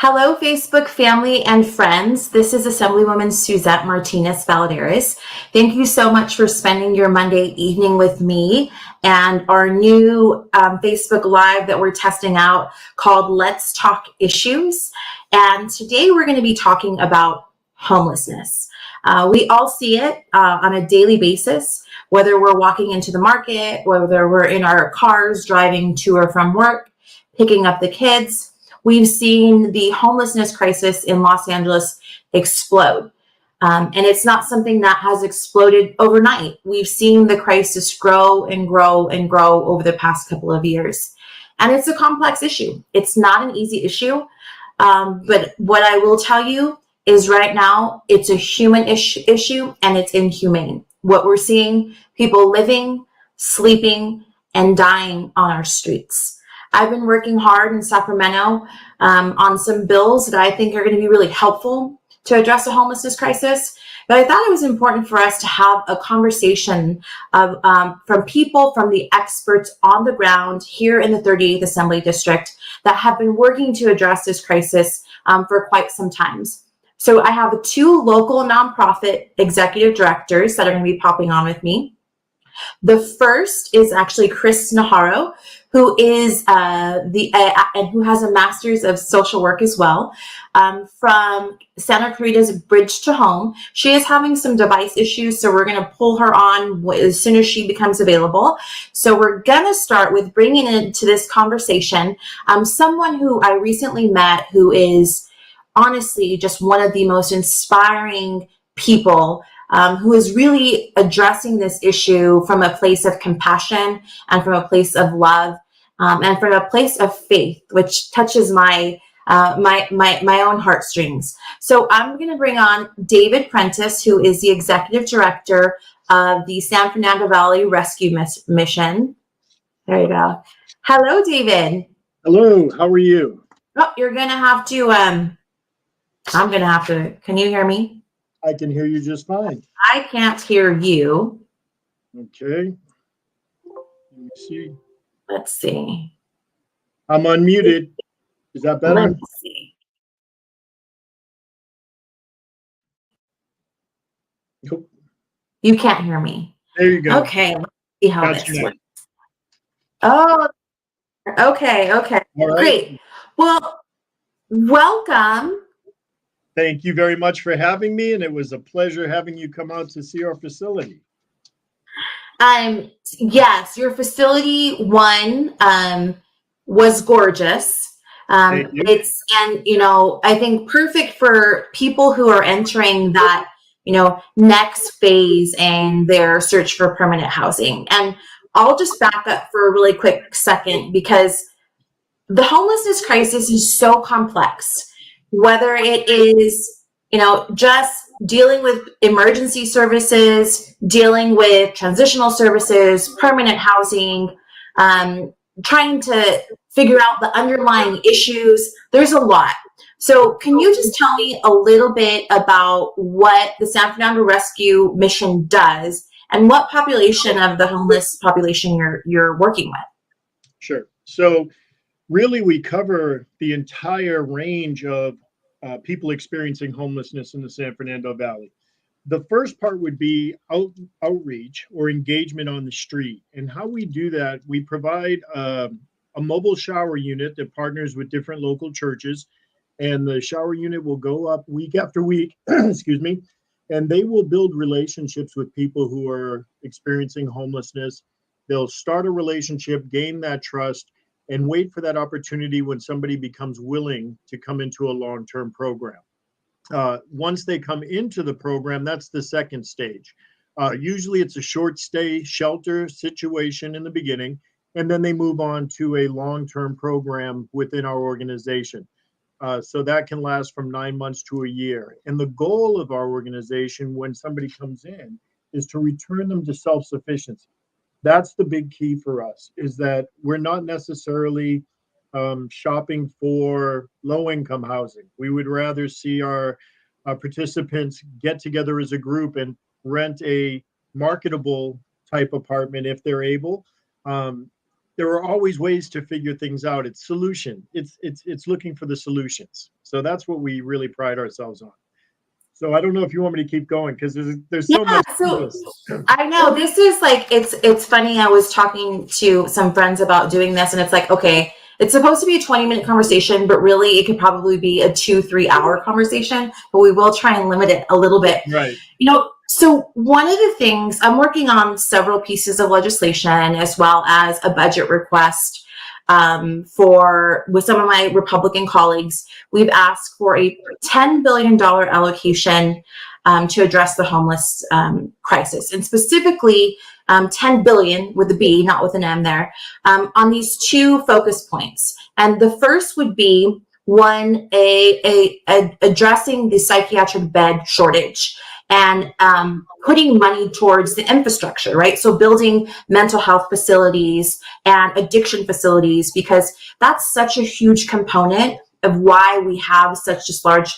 Hello, Facebook family and friends. This is Assemblywoman Suzette Martinez Valladares. Thank you so much for spending your Monday evening with me and our new Facebook Live that we're testing out called Let's Talk Issues. And today we're going to be talking about homelessness. We all see it on a daily basis, whether we're walking into the market, whether we're in our cars driving to or from work, picking up the kids. We've seen the homelessness crisis in Los Angeles explode. And it's not something that has exploded overnight. We've seen the crisis grow and grow and grow over the past couple of years. And it's a complex issue. It's not an easy issue. But what I will tell you is right now, it's a human issue and it's inhumane. What we're seeing, people living, sleeping, and dying on our streets. I've been working hard in Sacramento on some bills that I think are going to be really helpful to address the homelessness crisis. But I thought it was important for us to have a conversation from people, from the experts on the ground here in the 38th Assembly District that have been working to address this crisis for quite some time. So I have two local nonprofit executive directors that are going to be popping on with me. The first is actually Chris Najarro, who is and who has a master's of social work as well, from Santa Clarita's Bridge to Home. She is having some device issues, so we're going to pull her on as soon as she becomes available. So we're going to start with bringing into this conversation someone who I recently met, who is honestly just one of the most inspiring people, who is really addressing this issue from a place of compassion and from a place of love, and from a place of faith, which touches my own heartstrings. So I'm going to bring on David Prentice, who is the executive director of the San Fernando Valley Rescue Mission. There you go. Hello, David. Hello. How are you? Oh, you're going to have to. I'm going to have to. Can you hear me? I can hear you just fine. I can't hear you. Okay. Let me see. Let's see. I'm unmuted. Is that better? Let me see. Nope. You can't hear me. There you go. Okay. Let's see how Gotcha this now. works. Oh, okay. All right. Great. Well, welcome. Thank you very much for having me, and it was a pleasure having you come out to see our facility. Yes, your facility was gorgeous. Thank you. I think perfect for people who are entering that, next phase in their search for permanent housing. And I'll just back up for a really quick second, because the homelessness crisis is so complex. Whether it is, just dealing with emergency services, dealing with transitional services, permanent housing, trying to figure out the underlying issues, there's a lot. So can you just tell me a little bit about what the San Fernando Rescue Mission does and what population of the homeless population you're working with? Sure. So really, we cover the entire range of people experiencing homelessness in the San Fernando Valley. The first part would be outreach or engagement on the street. And how we do that, we provide a mobile shower unit that partners with different local churches. And the shower unit will go up week after week, excuse me, and they will build relationships with people who are experiencing homelessness. They'll start a relationship, gain that trust, and wait for that opportunity when somebody becomes willing to come into a long-term program. Once they come into the program, that's the second stage. Usually it's a short stay shelter situation in the beginning, and then they move on to a long-term program within our organization. So that can last from 9 months to a year. And the goal of our organization when somebody comes in is to return them to self-sufficiency. That's the big key for us, is that we're not necessarily shopping for low-income housing. We would rather see our participants get together as a group and rent a marketable type apartment if they're able, there are always ways to figure things out. It's solution. It's looking for the solutions. So that's what we really pride ourselves on. So I don't know if you want me to keep going because there's so much. So I know this is like, it's funny. I was talking to some friends about doing this, and it's like, okay, it's supposed to be a 20-minute conversation, but really it could probably be a 2-3 hour conversation, but we will try and limit it a little bit. Right. So one of the things, I'm working on several pieces of legislation as well as a budget request with some of my Republican colleagues. We've asked for a $10 billion allocation to address the homeless crisis, and specifically 10 billion with a B, not with an M there, on these two focus points. And the first would be one, addressing the psychiatric bed shortage and putting money towards the infrastructure, right? So building mental health facilities and addiction facilities, because that's such a huge component of why we have such a large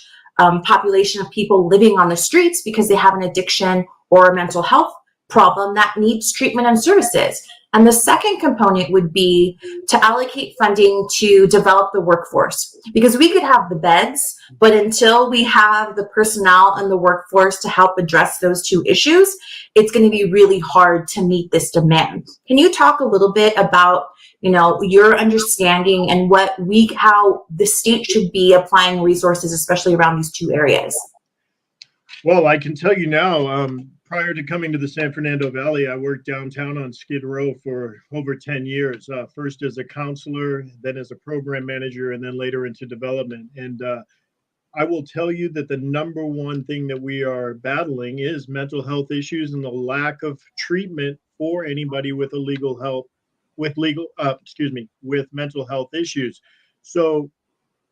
population of people living on the streets, because they have an addiction or a mental health problem that needs treatment and services. And the second component would be to allocate funding to develop the workforce, because we could have the beds, but until we have the personnel and the workforce to help address those two issues, it's going to be really hard to meet this demand. Can you talk a little bit about, your understanding and how the state should be applying resources, especially around these two areas? Well, I can tell you now, prior to coming to the San Fernando Valley, I worked downtown on Skid Row for over 10 years, first as a counselor, then as a program manager, and then later into development. And I will tell you that the number one thing that we are battling is mental health issues and the lack of treatment for anybody with with mental health issues. So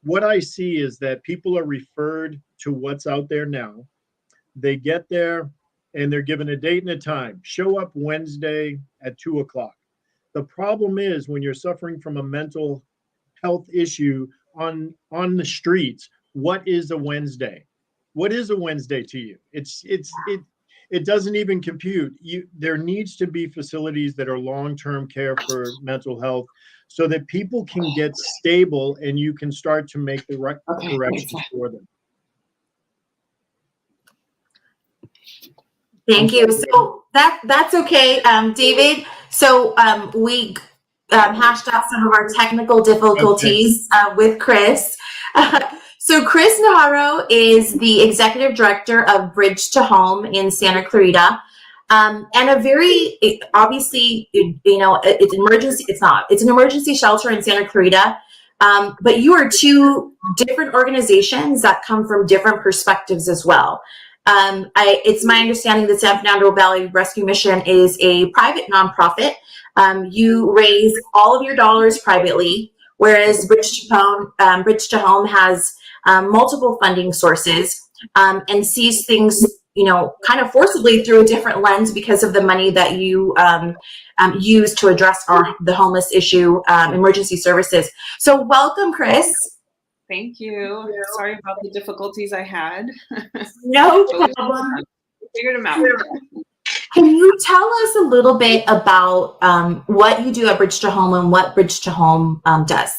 what I see is that people are referred to what's out there now. They get there and they're given a date and a time. Show up Wednesday at 2:00. The problem is when you're suffering from a mental health issue on the streets, what is a Wednesday? What is a Wednesday to you? It doesn't even compute. There needs to be facilities that are long-term care for mental health so that people can get stable and you can start to make the right corrections for them. Thank you. So that's okay, David. So we hashed out some of our technical difficulties with Chris. So Chris Najarro is the executive director of Bridge to Home in Santa Clarita. And obviously, it's emergency. It's an emergency shelter in Santa Clarita. But you are two different organizations that come from different perspectives as well. It's my understanding that San Fernando Valley Rescue Mission is a private nonprofit. You raise all of your dollars privately, whereas Bridge to Home has multiple funding sources and sees things, kind of forcibly through a different lens because of the money that you use to address the homeless issue, emergency services. So welcome, Chris. Thank you. Sorry about the difficulties I had. No problem. Figured them out. Can you tell us a little bit about what you do at Bridge to Home and what Bridge to Home does?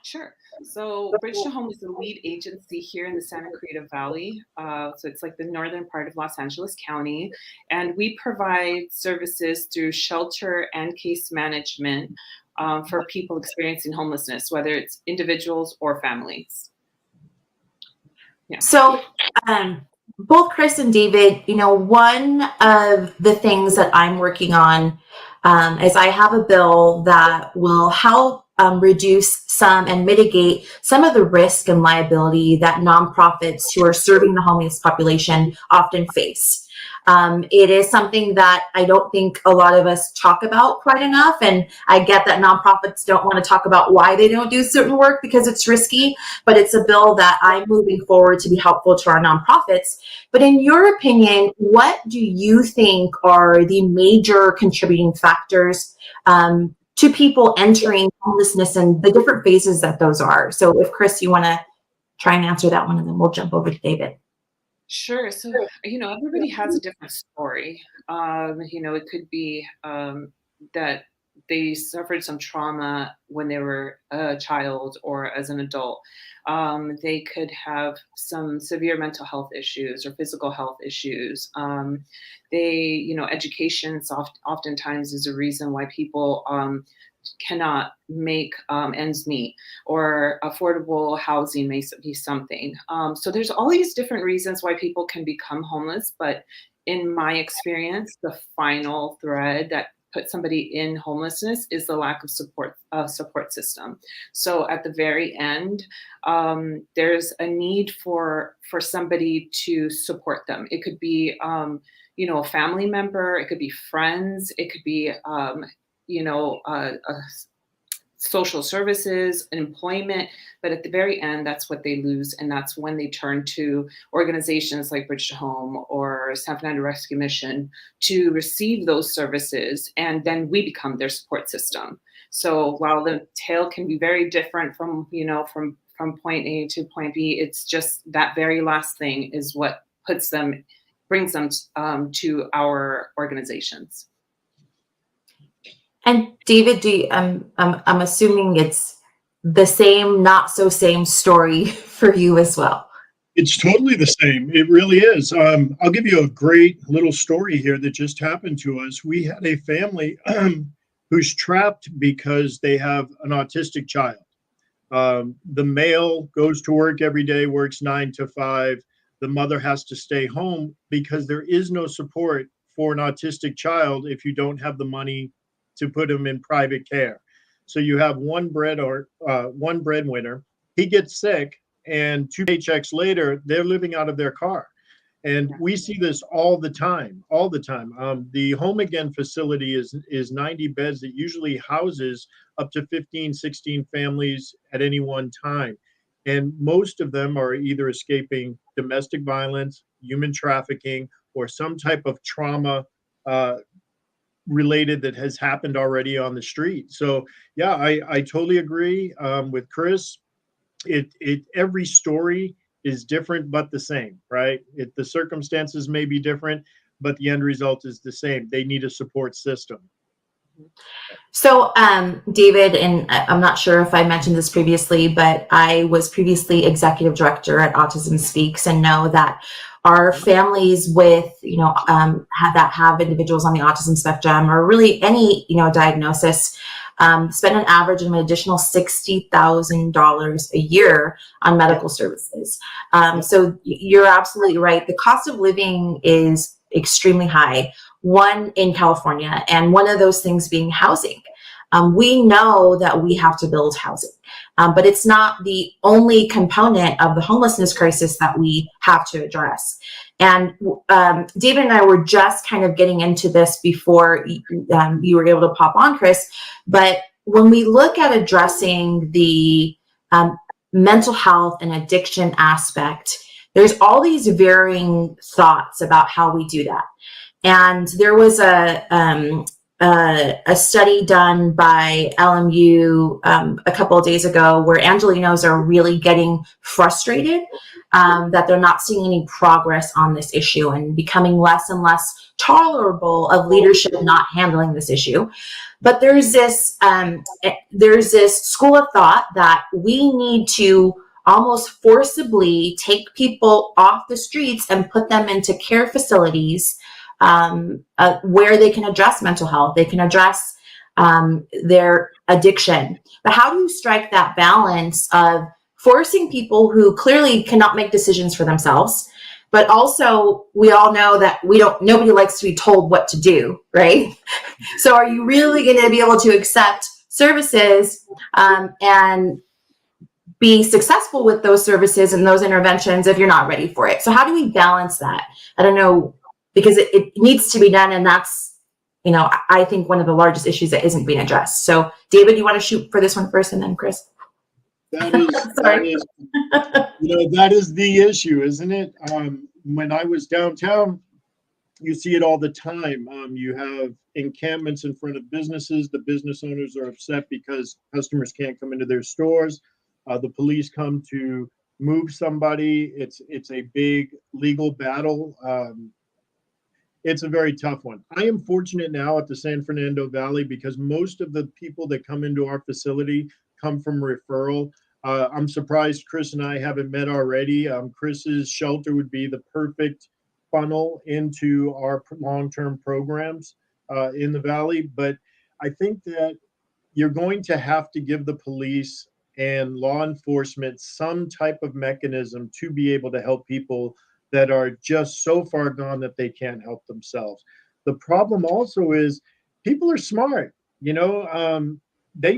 Sure. So Bridge to Home is the lead agency here in the Santa Clarita Valley. So it's like the northern part of Los Angeles County. And we provide services through shelter and case management for people experiencing homelessness, whether it's individuals or families. Yeah. So both Chris and David, one of the things that I'm working on is I have a bill that will help reduce some and mitigate some of the risk and liability that nonprofits who are serving the homeless population often face. It is something that I don't think a lot of us talk about quite enough. And I get that nonprofits don't want to talk about why they don't do certain work because it's risky, but it's a bill that I'm moving forward to be helpful to our nonprofits. But in your opinion, what do you think are the major contributing factors to people entering homelessness and the different phases that those are? So if Chris, you want to try and answer that one, and then we'll jump over to David. Sure. So, everybody has a different story. It could be that they suffered some trauma when they were a child or as an adult. They could have some severe mental health issues or physical health issues. Education oftentimes is a reason why people cannot make ends meet, or affordable housing may be something. So there's all these different reasons why people can become homeless, but in my experience, the final thread that puts somebody in homelessness is the lack of support system. So at the very end, there's a need for somebody to support them. It could be a family member, it could be friends, it could be social services, employment, but at the very end, that's what they lose. And that's when they turn to organizations like Bridge to Home or San Fernando Rescue Mission to receive those services. And then we become their support system. So while the tale can be very different from point A to point B, it's just that very last thing is what brings them to our organizations. And David, I'm assuming it's the same, not so same story for you as well. It's totally the same. It really is. I'll give you a great little story here that just happened to us. We had a family who's trapped because they have an autistic child. The male goes to work every day, works 9 to 5. The mother has to stay home because there is no support for an autistic child if you don't have the money to put him in private care. So you have one breadwinner. He gets sick, and 2 paychecks later, they're living out of their car. And we see this all the time. The Home Again facility is 90 beds that usually houses up to 15, 16 families at any one time. And most of them are either escaping domestic violence, human trafficking, or some type of trauma related that has happened already on the street. So yeah, I totally agree with Chris. Every story is different but the same, right? The circumstances may be different, but the end result is the same. They need a support system. So, David, and I'm not sure if I mentioned this previously, but I was previously executive director at Autism Speaks, and know that our families with, that have individuals on the autism spectrum, or really any, diagnosis, spend an average of an additional $60,000 a year on medical services. So you're absolutely right. The cost of living is extremely high, one in California, and one of those things being housing. We know that we have to build housing, but it's not the only component of the homelessness crisis that we have to address. And David and I were just kind of getting into this before you were able to pop on, Chris. But when we look at addressing the mental health and addiction aspect, there's all these varying thoughts about how we do that. And there was a study done by LMU a couple of days ago where Angelenos are really getting frustrated that they're not seeing any progress on this issue, and becoming less and less tolerable of leadership not handling this issue. But there's this school of thought that we need to almost forcibly take people off the streets and put them into care facilities where they can address mental health, they can address their addiction. But how do you strike that balance of forcing people who clearly cannot make decisions for themselves, but also we all know that nobody likes to be told what to do, right? So are you really going to be able to accept services and be successful with those services and those interventions if you're not ready for it? So how do we balance that? I don't know, because it needs to be done, and that's, I think one of the largest issues that isn't being addressed. So David, you want to shoot for this one first, and then Chris? That is the issue, isn't it? When I was downtown, you see it all the time. You have encampments in front of businesses. The business owners are upset because customers can't come into their stores. The police come to move somebody. It's a big legal battle. it's a very tough one. I am fortunate now at the San Fernando Valley because most of the people that come into our facility come from referral. I'm surprised Chris and I haven't met already. Chris's shelter would be the perfect funnel into our long-term programs in the Valley. But I think that you're going to have to give the police and law enforcement some type of mechanism to be able to help people that are just so far gone that they can't help themselves. The problem also is people are smart, they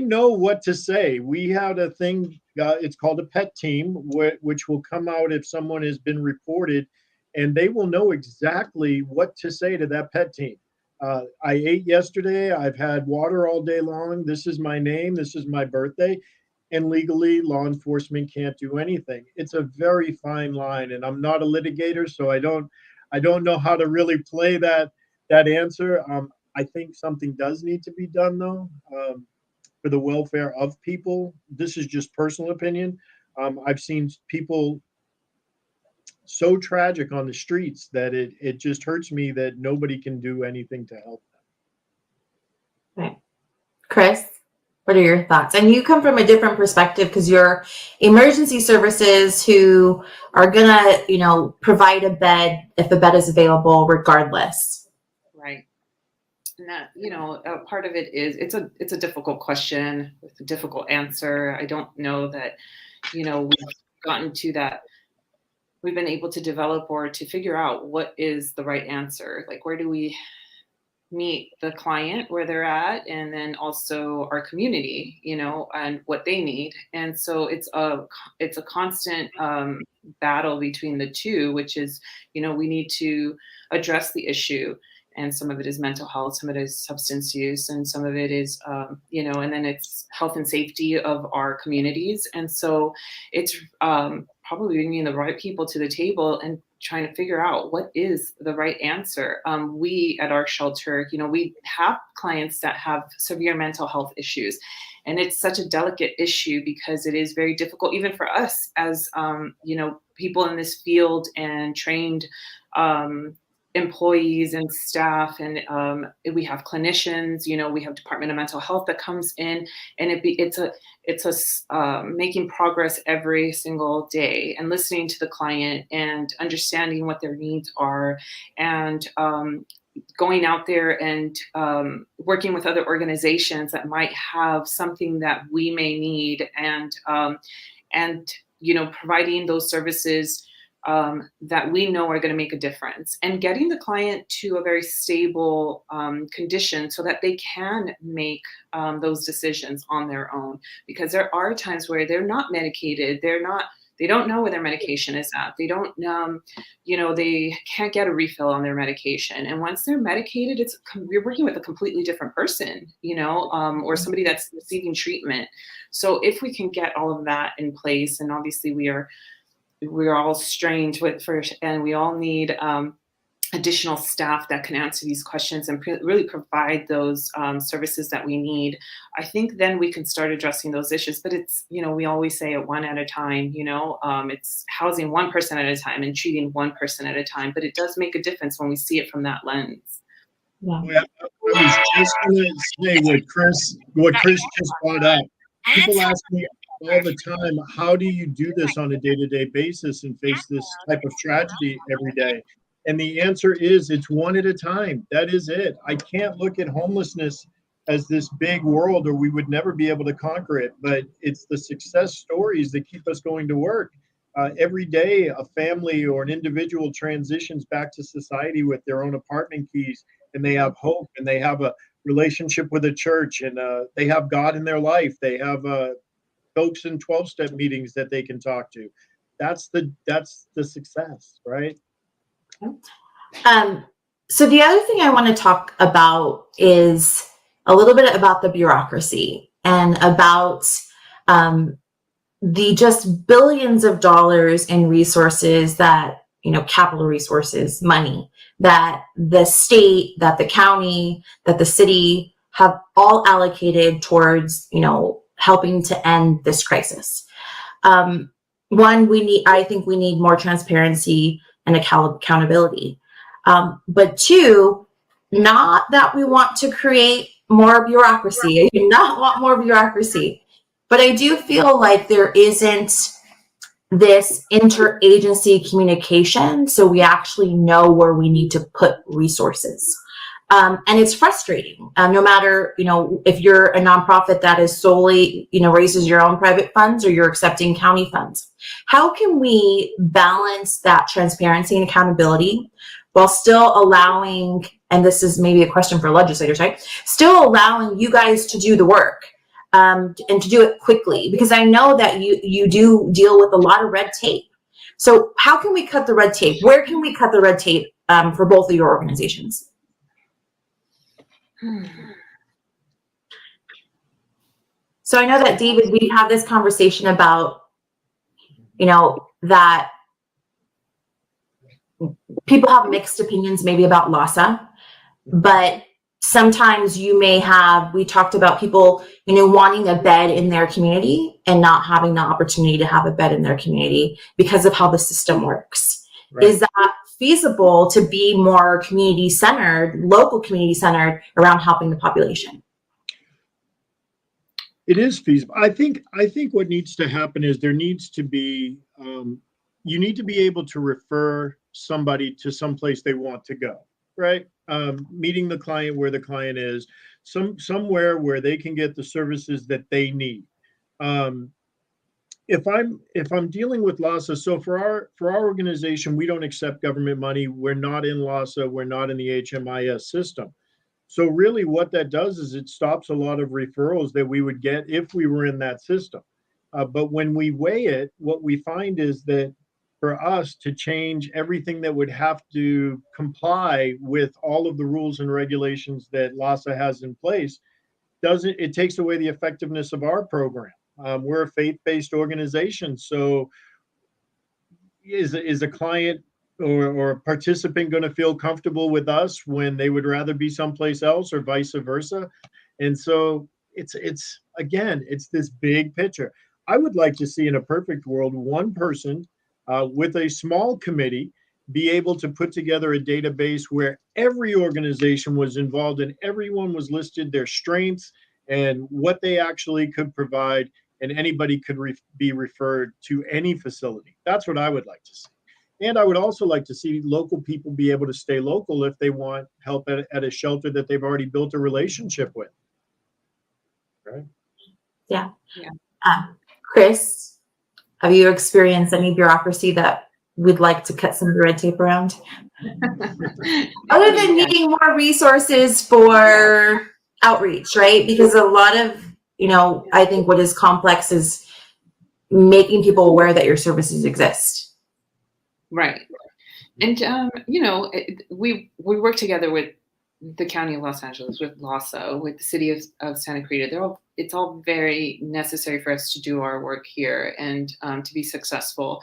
know what to say. We had a thing, it's called a pet team, which will come out if someone has been reported, and they will know exactly what to say to that pet team. I ate yesterday. I've had water all day long. This is my name. This is my birthday. And legally, law enforcement can't do anything. It's a very fine line, and I'm not a litigator, so I don't know how to really play that answer. I think something does need to be done, though, for the welfare of people. This is just personal opinion. I've seen people so tragic on the streets that it just hurts me that nobody can do anything to help them. Right. Chris, what are your thoughts? And you come from a different perspective because you're emergency services who are gonna, provide a bed if a bed is available regardless. Right. And that, part of it is it's a difficult question with a difficult answer. I don't know that, we've gotten to that. We've been able to develop or to figure out what is the right answer. Like, where do we meet the client where they're at, and then also our community, and what they need. And so it's a constant battle between the two, which is, we need to address the issue. And some of it is mental health, some of it is substance use, and some of it is, and then it's health and safety of our communities. And so it's probably bringing the right people to the table and trying to figure out what is the right answer. We at our shelter, we have clients that have severe mental health issues. And it's such a delicate issue because it is very difficult, even for us as, people in this field and trained employees and staff, and we have clinicians, we have Department of Mental Health that comes in, and it's making progress every single day and listening to the client and understanding what their needs are, and going out there and working with other organizations that might have something that we may need, and providing those services that we know are going to make a difference, and getting the client to a very stable condition so that they can make those decisions on their own. Because there are times where they're not medicated, they don't know where their medication is at. They don't, they can't get a refill on their medication. And once they're medicated, we're working with a completely different person, or somebody that's receiving treatment. So if we can get all of that in place, and obviously we're all strained and we all need additional staff that can answer these questions and really provide those services that we need. I think then we can start addressing those issues. But it's, we always say it one at a time, it's housing one person at a time and treating one person at a time. But it does make a difference when we see it from that lens. Yeah. I was just going to say what Chris just brought up. People ask me all the time, how do you do this on a day-to-day basis and face this type of tragedy every day? And the answer is, it's one at a time. That is it. I can't look at homelessness as this big world, or we would never be able to conquer it. But it's the success stories that keep us going to work. Every day, a family or an individual transitions back to society with their own apartment keys, and they have hope, and they have a relationship with a church, and they have God in their life. They have folks in 12-step meetings that they can talk to. That's the success, right? So the other thing I want to talk about is a little bit about the bureaucracy and about the just billions of dollars in resources that, capital resources, money that the state, that the county, that the city have all allocated towards, helping to end this crisis. I think we need more transparency and accountability. But two, not that we want to create more bureaucracy. I do not want more bureaucracy, but I do feel like there isn't this interagency communication, so we actually know where we need to put resources. And it's frustrating, no matter, if you're a nonprofit that is solely, raises your own private funds or you're accepting county funds. How can we balance that transparency and accountability while still allowing, and this is maybe a question for legislators, right? Still allowing you guys to do the work, and to do it quickly, because I know that you do deal with a lot of red tape. So how can we cut the red tape? Where can we cut the red tape for both of your organizations? So I know that, David, we've had this conversation about, that people have mixed opinions maybe about LAHSA, but sometimes we talked about people, wanting a bed in their community and not having the opportunity to have a bed in their community because of how the system works. Right. Is that feasible to be more community centered, local community centered around helping the population? It is feasible. I think what needs to happen is there needs to be, you need to be able to refer somebody to someplace they want to go, right? Meeting the client where the client is, somewhere where they can get the services that they need. If I'm dealing with LAHSA, so for our organization, we don't accept government money. We're not in LAHSA. We're not in the HMIS system. So really what that does is it stops a lot of referrals that we would get if we were in that system. But when we weigh it, what we find is that for us to change everything that would have to comply with all of the rules and regulations that LAHSA has in place, it takes away the effectiveness of our program. We're a faith-based organization, so is a client or a participant going to feel comfortable with us when they would rather be someplace else, or vice versa? And so it's this big picture. I would like to see, in a perfect world, one person with a small committee be able to put together a database where every organization was involved and everyone was listed, their strengths and what they actually could provide, and anybody could be referred to any facility. That's what I would like to see. And I would also like to see local people be able to stay local if they want help at a shelter that they've already built a relationship with. Right? Yeah. Chris, have you experienced any bureaucracy that we'd like to cut some of the red tape around? Other than needing more resources for outreach, right? Because a lot of, I think what is complex is making people aware that your services exist. Right. And, we work together with the County of Los Angeles, with LAHSA, with the City of Santa Cruz. It's all very necessary for us to do our work here and to be successful.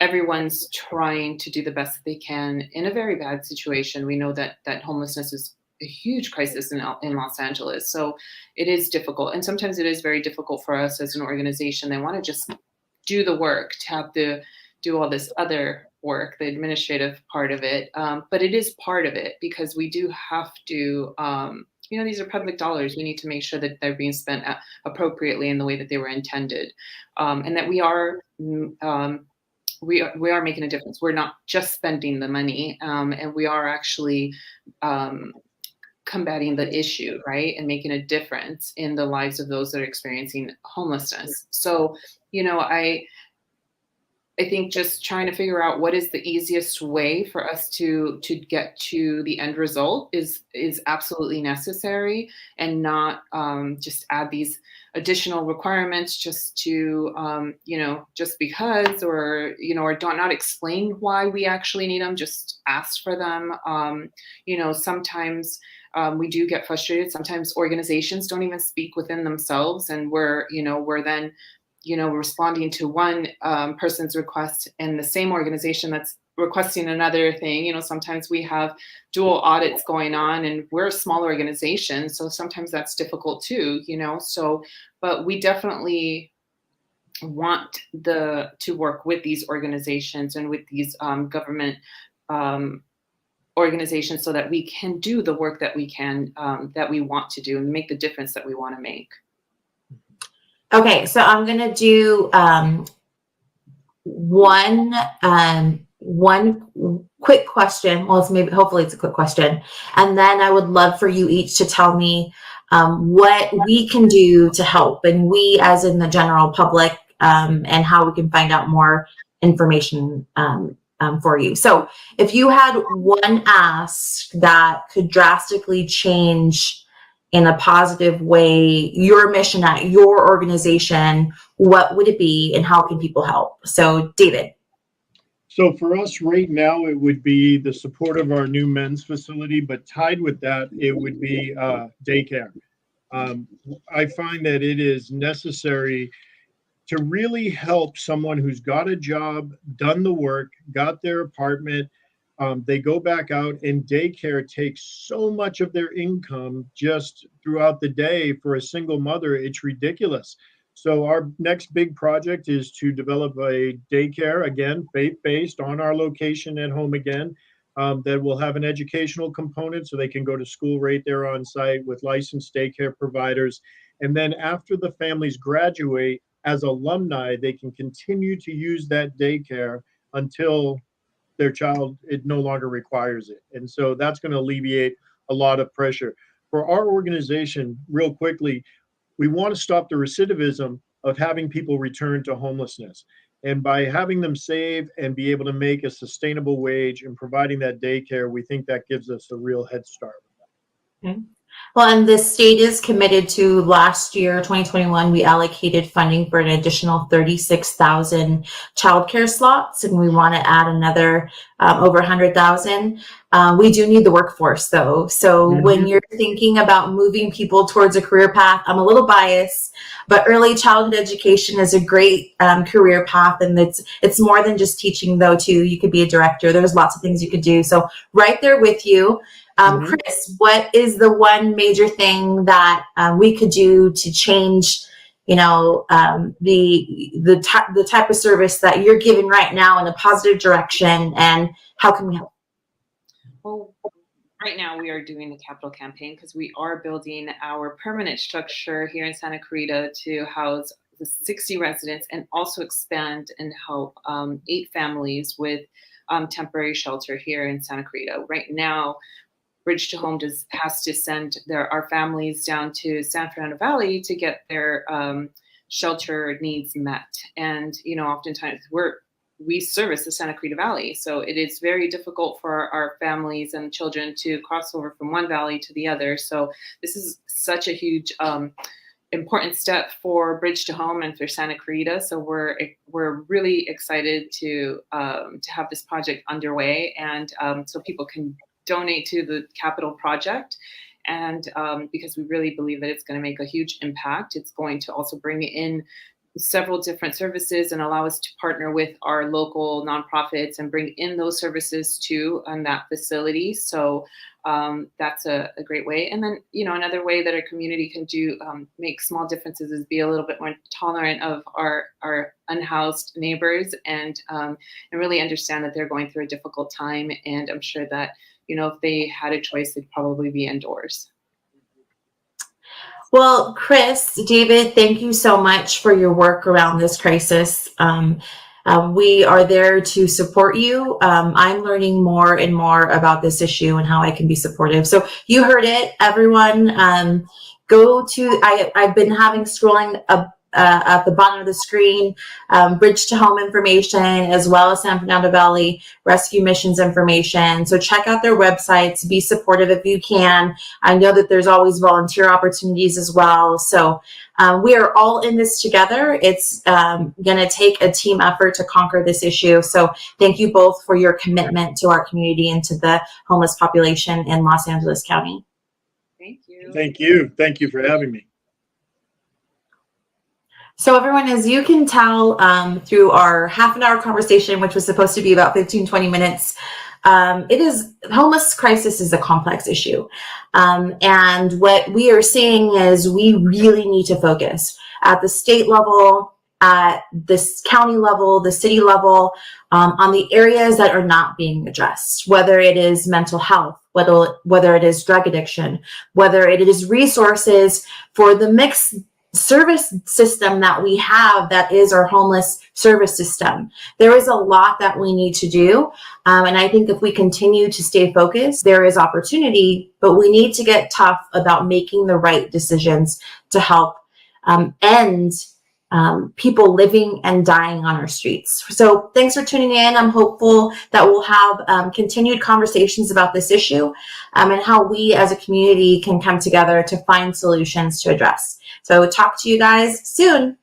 Everyone's trying to do the best that they can in a very bad situation. We know that homelessness is a huge crisis in Los Angeles. So it is difficult. And sometimes it is very difficult for us as an organization. They want to just do the work, to have to do all this other work, the administrative part of it. But it is part of it, because we do have to, these are public dollars. We need to make sure that they're being spent appropriately in the way that they were intended. And that we are making a difference. We're not just spending the money, and we are actually combating the issue, right? And making a difference in the lives of those that are experiencing homelessness. So, I think just trying to figure out what is the easiest way for us to get to the end result is absolutely necessary, and not just add these additional requirements just to just because, or or not explain why we actually need them, just ask for them. Sometimes we do get frustrated. Sometimes organizations don't even speak within themselves, and we're then responding to one person's request, and the same organization that's requesting another thing. Sometimes we have dual audits going on, and we're a small organization, so sometimes that's difficult too. But we definitely want to work with these organizations and with these government organizations so that we can do the work that we can, that we want to do and make the difference that we want to make. Okay, so I'm going to do one quick question. Well, hopefully it's a quick question. And then I would love for you each to tell me what we can do to help, and we as in the general public, and how we can find out more information for you. So if you had one ask that could drastically change in a positive way your mission at your organization, what would it be and how can people help? So David. So for us right now, it would be the support of our new men's facility, but tied with that, it would be daycare. I find that it is necessary to really help someone who's got a job, done the work, got their apartment, they go back out, and daycare takes so much of their income just throughout the day. For a single mother, it's ridiculous. So our next big project is to develop a daycare, again, faith-based, on our location at home again, that will have an educational component so they can go to school right there on site with licensed daycare providers. And then after the families graduate, as alumni, they can continue to use that daycare until their child, it no longer requires it. And so that's going to alleviate a lot of pressure. For our organization, real quickly, we want to stop the recidivism of having people return to homelessness. And by having them save and be able to make a sustainable wage and providing that daycare, we think that gives us a real head start. Okay. Well, and the state is committed to, last year, 2021, we allocated funding for an additional 36,000 childcare slots, and we want to add another over 100,000. We do need the workforce, though. So when you're thinking about moving people towards a career path, I'm a little biased, but early childhood education is a great career path, and it's more than just teaching, though, too. You could be a director. There's lots of things you could do. So right there with you. Chris, what is the one major thing that we could do to change, the type of service that you're giving right now in a positive direction, and how can we help? Well, right now we are doing the capital campaign because we are building our permanent structure here in Santa Clarita to house the 60 residents and also expand and help 8 families with temporary shelter here in Santa Clarita. Right now, Bridge to Home has to send our families down to San Fernando Valley to get their shelter needs met. And, oftentimes we service the Santa Clarita Valley. So it is very difficult for our families and children to cross over from one valley to the other. So this is such a huge important step for Bridge to Home and for Santa Clarita. So we're really excited to have this project underway, and so people can donate to the capital project. And because we really believe that it's going to make a huge impact. It's going to also bring in several different services and allow us to partner with our local nonprofits and bring in those services too on that facility. So that's a great way. And then, another way that our community can do make small differences is be a little bit more tolerant of our unhoused neighbors, and really understand that they're going through a difficult time. And I'm sure that if they had a choice, they'd probably be indoors. Well, Chris, David, thank you so much for your work around this crisis. We are there to support you. I'm learning more and more about this issue and how I can be supportive. So you heard it, everyone. I've been having scrolling at the bottom of the screen, Bridge to Home information, as well as San Fernando Valley Rescue Missions information. So check out their websites, be supportive if you can. I know that there's always volunteer opportunities as well. So we are all in this together. It's going to take a team effort to conquer this issue. So thank you both for your commitment to our community and to the homeless population in Los Angeles County. Thank you. Thank you. Thank you for having me. So everyone, as you can tell through our half-an-hour conversation, which was supposed to be about 15-20 minutes, homeless crisis is a complex issue. And what we are seeing is we really need to focus at the state level, at this county level, the city level, on the areas that are not being addressed, whether it is mental health, whether it is drug addiction, whether it is resources for the mixed service system that we have, that is our homeless service system. There is a lot that we need to do. And I think if we continue to stay focused, there is opportunity, but we need to get tough about making the right decisions to help end people living and dying on our streets. So thanks for tuning in. I'm hopeful that we'll have continued conversations about this issue and how we as a community can come together to find solutions to address. So talk to you guys soon.